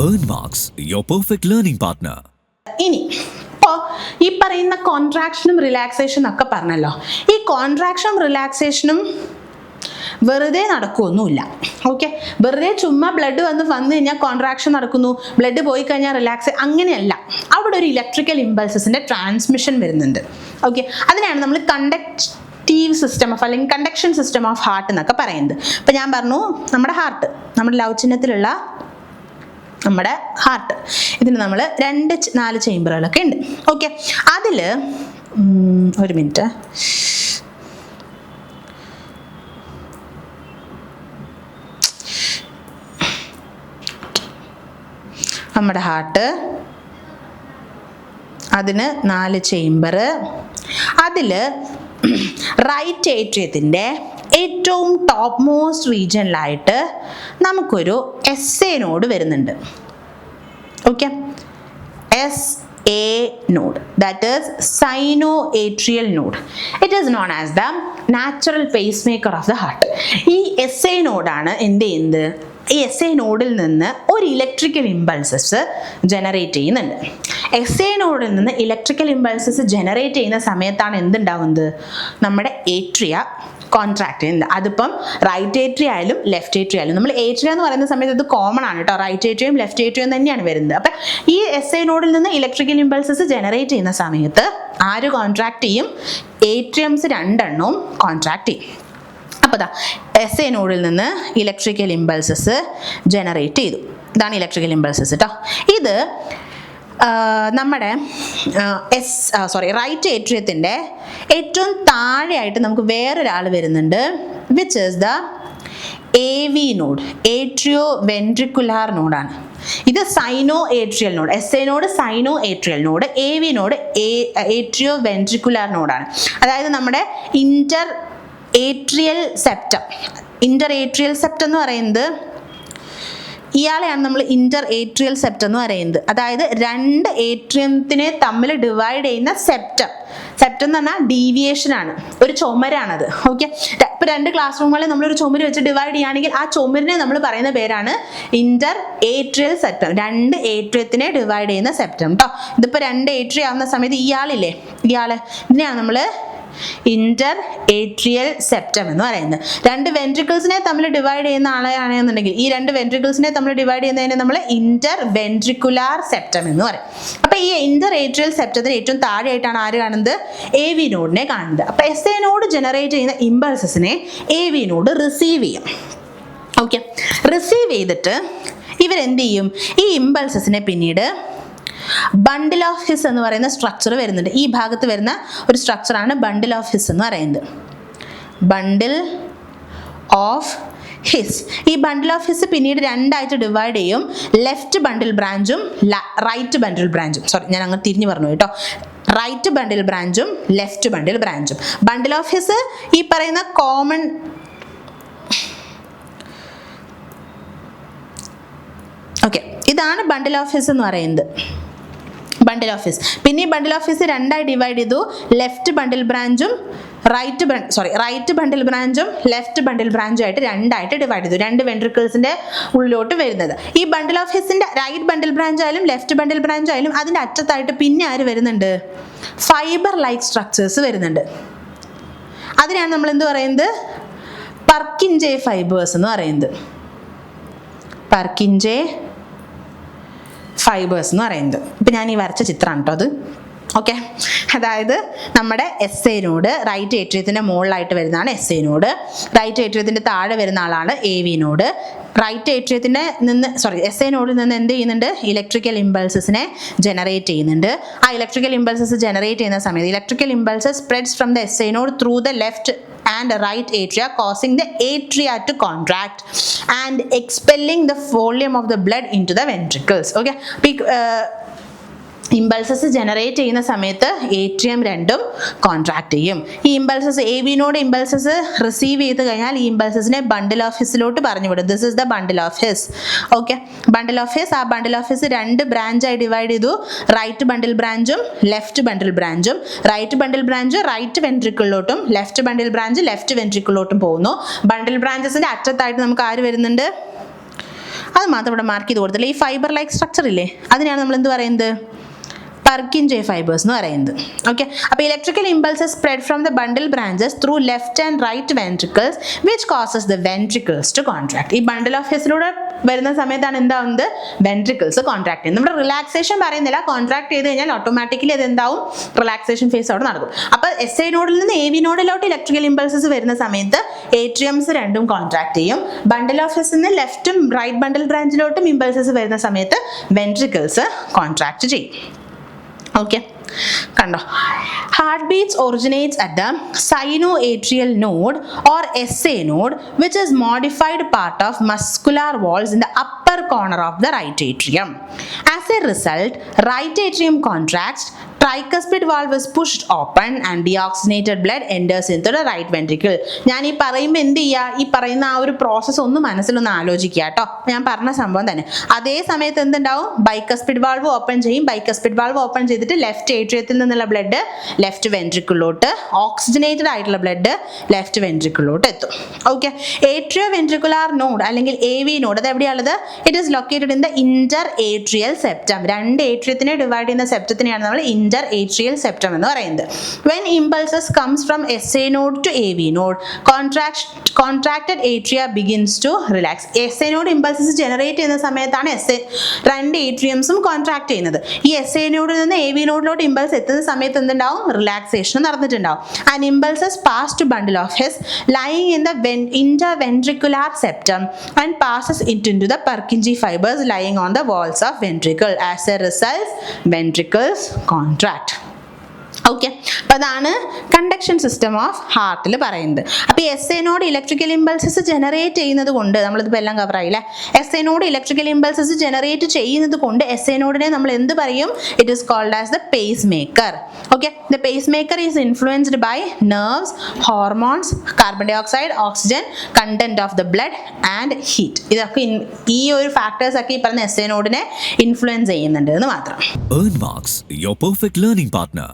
Earn Marks, your perfect learning partner. ഇനി ഇപ്പോൾ ഈ പറയുന്ന കോൺട്രാക്ഷനും റിലാക്സേഷനും ഒക്കെ പറഞ്ഞല്ലോ, ഈ കോൺട്രാക്ഷനും റിലാക്സേഷനും വെറുതെ നടക്കുമൊന്നുമില്ല. ഓക്കെ, വെറുതെ ചുമ്മാ ബ്ലഡ് വന്നു കഴിഞ്ഞാൽ കോൺട്രാക്ഷൻ നടക്കുന്നു, ബ്ലഡ് പോയി കഴിഞ്ഞാൽ റിലാക്സ്, അങ്ങനെയല്ല. അവിടെ ഒരു ഇലക്ട്രിക്കൽ ഇമ്പൾസസിൻ്റെ ട്രാൻസ്മിഷൻ വരുന്നുണ്ട്. ഓക്കെ, അതിനാണ് നമ്മൾ കണ്ടക്റ്റീവ് സിസ്റ്റം ഓഫ് അല്ലെങ്കിൽ കണ്ടക്ഷൻ സിസ്റ്റം ഓഫ് ഹാർട്ട് എന്നൊക്കെ പറയുന്നത്. ഇപ്പം ഞാൻ പറഞ്ഞു, നമ്മുടെ ഹാർട്ട്, നമ്മുടെ ലവ് ചിഹ്നത്തിലുള്ള നമ്മുടെ ഹാർട്ട്, ഇതിന് നമ്മൾ 2-4 ചേമ്പറുകളൊക്കെ ഉണ്ട്. ഓക്കെ, അതിൽ ഒരു മിനിറ്റ്, നമ്മുടെ ഹാർട്ട്, അതിന് 4 ചേമ്പർ. അതിൽ റൈറ്റ് ഏട്രിയത്തിൻ്റെ ഏറ്റവും ടോപ്പ് മോസ്റ്റ് റീജിയനിലായിട്ട് നമുക്കൊരു SA നോഡ് വരുന്നുണ്ട്. Okay, SA node, that is sino-atrial node. It is known as the natural pacemaker of the heart. ഈ SA നോഡാണ് എന്ത് ചെയ്യുന്നത്, ഈ SA നോഡിൽ നിന്ന് ഒരു ഇലക്ട്രിക്കൽ ഇമ്പൾസസ് ജനറേറ്റ് ചെയ്യുന്നുണ്ട്. SA നോഡിൽ നിന്ന് ഇലക്ട്രിക്കൽ ഇമ്പൾസസ് ജനറേറ്റ് ചെയ്യുന്ന സമയത്താണ് എന്തുണ്ടാകുന്നത്, നമ്മുടെ ഏട്രിയ കോൺട്രാക്ട് ചെയ്യുന്നത്. അതിപ്പം റൈറ്റ് ഏട്രിയ ആയാലും ലെഫ്റ്റ് ഏട്രിയ ആയാലും, നമ്മൾ ഏട്രിയ എന്ന് പറയുന്ന സമയത്ത് ഇത് കോമൺ ആണ് കേട്ടോ, റൈറ്റ് ഏട്രിയയും ലെഫ്റ്റ് ഏട്രിയയും തന്നെയാണ് വരുന്നത്. അപ്പം ഈ SA നോഡിൽ നിന്ന് ഇലക്ട്രിക്കൽ ഇമ്പൾസസ് ജനറേറ്റ് ചെയ്യുന്ന സമയത്ത് ആര് കോൺട്രാക്ട് ചെയ്യും, ഏട്രിയംസ് 2 കോൺട്രാക്ട് ചെയ്യും. അപ്പോൾ ദാ SA നോഡിൽ നിന്ന് ഇലക്ട്രിക്കൽ ഇമ്പൾസസ് ജനറേറ്റ് ചെയ്തു. ഇതാണ് ഇലക്ട്രിക്കൽ ഇമ്പൾസസ് കേട്ടോ. ഇത് നമ്മുടെ റൈറ്റ് ഏട്രിയത്തിൻ്റെ ഏറ്റവും താഴെയായിട്ട് നമുക്ക് വേറൊരാൾ വരുന്നുണ്ട്, which is the AV node, atrio ventricular നോഡാണ്. ഇത് സൈനോ atrial node. SA node സൈനോ atrial node, AV node atrio ventricular നോഡാണ്. അതായത് നമ്മുടെ ഇന്റർ ഏട്രിയൽ സെപ്റ്റം എന്ന് പറയുന്നത്, ഇയാളെയാണ് നമ്മൾ ഇന്റർ ഏട്രിയൽ സെപ്റ്റം എന്ന് പറയുന്നത്. അതായത് 2 ഏട്രിയത്തിനെ തമ്മിൽ ഡിവൈഡ് ചെയ്യുന്ന സെപ്റ്റം എന്ന് പറഞ്ഞാൽ ഡീവിയേഷൻ ആണ്, ഒരു ചുമരാണത്. ഓക്കെ, ഇപ്പൊ 2 ക്ലാസ് റൂമുകളെ നമ്മളൊരു ചുമര് വെച്ച് ഡിവൈഡ് ചെയ്യുകയാണെങ്കിൽ ആ ചുമരിനെ നമ്മൾ പറയുന്ന പേരാണ് ഇന്റർ ഏട്രിയൽ സെപ്റ്റം. 2 ഏട്രിയത്തിനെ ഡിവൈഡ് ചെയ്യുന്ന സെപ്റ്റം കേട്ടോ. ഇതിപ്പോ 2 ഏട്രിയ ആവുന്ന സമയത്ത് ഇതിനെയാണ് നമ്മൾ ഇന്റർ ഏട്രിയൽ സെപ്റ്റം എന്ന് പറയുന്നത്. 2 വെൻട്രിക്കിൾസിനെ തമ്മിൽ ഡിവൈഡ് ചെയ്യുന്ന ആളെയാണെന്നുണ്ടെങ്കിൽ, ഈ 2 വെൻട്രിക്കിൾസിനെ തമ്മിൽ ഡിവൈഡ് ചെയ്യുന്നതിനെ നമ്മൾ ഇന്റർ വെൻട്രിക്കുലാർ സെപ്റ്റം എന്ന് പറയും. അപ്പൊ ഈ ഇന്റർ ഏട്രിയൽ സെപ്റ്റത്തിന് ഏറ്റവും താഴെയായിട്ടാണ് ആര് കാണുന്നത്, AV നോഡിനെ കാണുന്നത്. അപ്പൊ SA നോഡ് ജനറേറ്റ് ചെയ്യുന്ന ഇമ്പൾസസിനെ AV നോഡ് റിസീവ് ചെയ്യും. ഓക്കെ, റിസീവ് ചെയ്തിട്ട് ഇവരെന്ത് ചെയ്യും, ഈ ഇമ്പൾസസിനെ പിന്നീട് ബണ്ടിൽ ഓഫ് ഹിസ് എന്ന് പറയുന്ന സ്ട്രക്ചർ വരുന്നുണ്ട്. ഈ ഭാഗത്ത് വരുന്ന ഒരു സ്ട്രക്ചറാണ് ബണ്ടിൽ ഓഫ് ഹിസ് എന്ന് പറയുന്നത്. ബണ്ടിൽ ഓഫ് ഹിസ്, ഈ ബണ്ടിൽ ഓഫ് ഹിസ് പിന്നീട് 2 ആയിട്ട് ഡിവൈഡ് ചെയ്യും. ലെഫ്റ്റ് ബണ്ടിൽ ബ്രാഞ്ചും റൈറ്റ് ബണ്ടിൽ ബ്രാഞ്ചും. ഞാൻ അങ്ങ് തിരിഞ്ഞു പറഞ്ഞു കേട്ടോ. റൈറ്റ് ബണ്ടിൽ ബ്രാഞ്ചും ലെഫ്റ്റ് ബണ്ടിൽ ബ്രാഞ്ചും. ബണ്ടിൽ ഓഫ് ഹിസ് ഈ പറയുന്ന കോമൺ ഇതാണ് ബണ്ടിൽ ഓഫ് ഹിസ് എന്ന് പറയുന്നത്. ബണ്ടിൽ ഓഫ് ഹിസ്, പിന്നെ ഈ ബണ്ടിൽ ഓഫ് ഹിസ് 2 ആയി ഡിവൈഡ് ചെയ്തു. ലെഫ്റ്റ് ബണ്ടിൽ ബ്രാഞ്ചും റൈറ്റ് ബണ്ടിൽ ബ്രാഞ്ചും ലെഫ്റ്റ് ബണ്ടിൽ ബ്രാഞ്ചും ആയിട്ട് 2 ആയിട്ട് ഡിവൈഡ് ചെയ്തു. 2 വെൻട്രിക്കിൾസിന്റെ ഉള്ളിലോട്ട് വരുന്നത്. ഈ ബണ്ടിൽ ഓഫ് ഹിസിന്റെ റൈറ്റ് ബണ്ടിൽ ബ്രാഞ്ച് ആയാലും ലെഫ്റ്റ് ബണ്ടിൽ ബ്രാഞ്ച് ആയാലും അതിന്റെ അറ്റത്തായിട്ട് പിന്നെ ആര് വരുന്നുണ്ട്, ഫൈബർ ലൈക്ക് സ്ട്രക്ചേഴ്സ് വരുന്നുണ്ട്. അതിനാണ് നമ്മൾ എന്ത് പറയുന്നത്, പർക്കിൻജെ ഫൈബേഴ്സ് എന്ന് പറയുന്നത്. പർക്കിൻജെ ഫൈബേഴ്സ് എന്ന് പറയുന്നത്. ഇപ്പം ഞാൻ ഈ വരച്ച ചിത്രമാണ് കേട്ടോ അത്. ഓക്കെ, അതായത് നമ്മുടെ SA നോഡ് റൈറ്റ് ഏട്രിയത്തിൻ്റെ മുകളിലായിട്ട് വരുന്നതാണ് SA നോഡ്. റൈറ്റ് ഏട്രിയത്തിൻ്റെ താഴെ വരുന്ന ആളാണ് AV നോഡ്. റൈറ്റ് ഏട്രിയത്തിൻ്റെ SA നോഡിൽ നിന്ന് എന്ത് ചെയ്യുന്നുണ്ട്, ഇലക്ട്രിക്കൽ ഇമ്പൾസസിനെ ജനറേറ്റ് ചെയ്യുന്നുണ്ട്. ആ ഇലക്ട്രിക്കൽ ഇമ്പൾസസ് ജനറേറ്റ് ചെയ്യുന്ന സമയത്ത് electrical impulses spreads from the SA node through the left and right atria, causing the atria to contract and expelling the volume of the blood into the ventricles. Okay, impulses generate ചെയ്യുന്ന സമയത്ത് atrium 2 contract ചെയ്യും. ഈ impulses AV node impulses receive ചെയ്ത് കഴിഞ്ഞാൽ ഈ ഇമ്പൾസസിനെ bundle of ഹിസിലോട്ട് പറഞ്ഞു വിടും. This is the bundle of his. Okay, bundle of his, ആ ബണ്ടിൽ ഓഫ് ഹിസ് 2 ബ്രാഞ്ചായി ഡിവൈഡ് ചെയ്തു. റൈറ്റ് ബണ്ടിൽ ബ്രാഞ്ചും ലെഫ്റ്റ് ബണ്ടിൽ ബ്രാഞ്ചും. Right bundle branch right വെൻട്രിക്കിളിലോട്ടും left bundle branch left വെൻട്രിക്കിളിലോട്ടും പോകുന്നു. ബണ്ടിൽ ബ്രാഞ്ചസിന്റെ അറ്റത്തായിട്ട് നമുക്ക് ആര് വരുന്നുണ്ട്, അത് മാത്രം ഇവിടെ മാർക്ക് ചെയ്ത് കൊടുത്തില്ല. ഈ ഫൈബർ ലൈക്ക് സ്ട്രക്ചർ ഇല്ലേ, അതിനാണ് നമ്മൾ എന്ത് പറയുന്നത്, Purkinje fibers എന്ന് പറയുന്നത്. ഓക്കെ, അപ്പോൾ electrical impulses spread from the bundle branches through left and right ventricles which causes the ventricles to contract. ഈ ബണ്ടിൽ ഓഫ് ഹെസിലൂടെ വരുന്ന സമയത്താണ് എന്താവുന്നത്, വെൻട്രിക്കിൾസ് കോൺട്രാക്ട് ചെയ്യുന്നത്. നമ്മുടെ റിലാക്സേഷൻ പറയുന്നില്ല, കോൺട്രാക്ട് ചെയ്ത് കഴിഞ്ഞാൽ ഓട്ടോമാറ്റിക്കലി അത് എന്താവും, റിലാക്സേഷൻ ഫേസ് അവിടെ നടക്കും. അപ്പോൾ എസ് ഐ നോഡിൽ നിന്ന് എ വി നോഡിലോട്ട് ഇലക്ട്രിക്കൽ ഇമ്പൾസസ് വരുന്ന സമയത്ത് ഏട്രിയംസ് രണ്ടും കോൺട്രാക്ട് ചെയ്യും. ബണ്ടിൽ ഓഫ് ഹെസിൽ നിന്ന് ലെഫ്റ്റും റൈറ്റ് ബണ്ടിൽ ബ്രാഞ്ചിലോട്ടും ഇമ്പൾസസ് വരുന്ന സമയത്ത് വെൻട്രിക്കിൾസ് കോൺട്രാക്ട് ചെയ്യും. ഓക്കെ, കണ്ടോ, heart beats originates at the sinoatrial node or S A node which is modified part of muscular walls in the upper corner of the right atrium. As a result, right atrium contracts, tricuspid valve is pushed open and deoxygenated blood enters into the right ventricle. ഞാൻ ഈ പറയുമ്പോൾ എന്ത് ചെയ്യുക, ഈ പറയുന്ന ആ ഒരു process ഒന്ന് മനസ്സിലൊന്ന് ആലോചിക്കുക കേട്ടോ. ഞാൻ പറഞ്ഞ സംഭവം തന്നെ. അതേ സമയത്ത് എന്തുണ്ടാവും, ബൈക്കസ്പിഡ് വാൾവ് ഓപ്പൺ ചെയ്യും. ബൈക്കസ്പിഡ് വാൾവ് ഓപ്പൺ ചെയ്തിട്ട് ലെഫ്റ്റ് ഏട്രിയത്തിൽ നിന്നുള്ള ബ്ലഡ് ലെഫ്റ്റ് വെൻട്രിക്കിളിലോട്ട്, ഓക്സിജനേറ്റഡ് ആയിട്ടുള്ള ബ്ലഡ് ലെഫ്റ്റ് വെൻട്രിക്കിളിലോട്ട് എത്തും. ഓക്കെ, ഏട്രിയോ വെൻട്രിക്കുലാർ നോഡ് അല്ലെങ്കിൽ എ വി നോഡ് അത് എവിടെയാണുള്ളത്, it is located in the inter atrial septum. രണ്ട് ഏട്രിയത്തിനെ ഡിവൈഡ് ചെയ്യുന്ന സെപ്റ്റത്തിനെയാണ് നമ്മൾ ഇന്റർ ഏട്രിയൽ സെപ്റ്റം എന്ന് പറയുന്നത്. When impulses comes from S A node to A V node, contracted atria begins to relax. S A node impulses generate ചെയ്യുന്ന സമയത്താണ് രണ്ട് ഏട്രിയംസും contract ചെയ്യുന്നത്. ഈ എസ് എ നോഡിൽ നിന്ന് എ വി നോഡിലോട്ട് ഇമ്പൾസ് എത്തുന്ന സമയത്ത് എന്തുണ്ടാവും, റിലാക്സേഷൻ നടന്നിട്ടുണ്ടാവും. And impulses pass to bundle of His lying in the interventricular septum and passes into the Purkinje fibers lying on the walls of ventricle. As a result, ventricles contract. Okay, അപ്പോൾ അതാണ് conduction system of ഹാർട്ടിൽ പറയുന്നത്. അപ്പോൾ S A node electrical impulses generate ചെയ്യുന്നത് കൊണ്ട്, നമ്മളിതിപ്പോൾ എല്ലാം cover ആയില്ലേ, S A node electrical impulses generate ചെയ്യുന്നത് കൊണ്ട് എസ് എ നോഡിനെ നമ്മൾ എന്ത് പറയും, it is called as the pacemaker. Okay, the pacemaker is influenced by nerves, hormones, carbon dioxide, oxygen, content of the blood and heat. ഇതൊക്കെ ഈ ഒരു factors ഒക്കെ ഈ പറഞ്ഞ എസ് എ നോഡിനെ ഇൻഫ്ലുവൻസ് ചെയ്യുന്നുണ്ട് എന്ന് മാത്രം. Earn Marks, your perfect learning partner.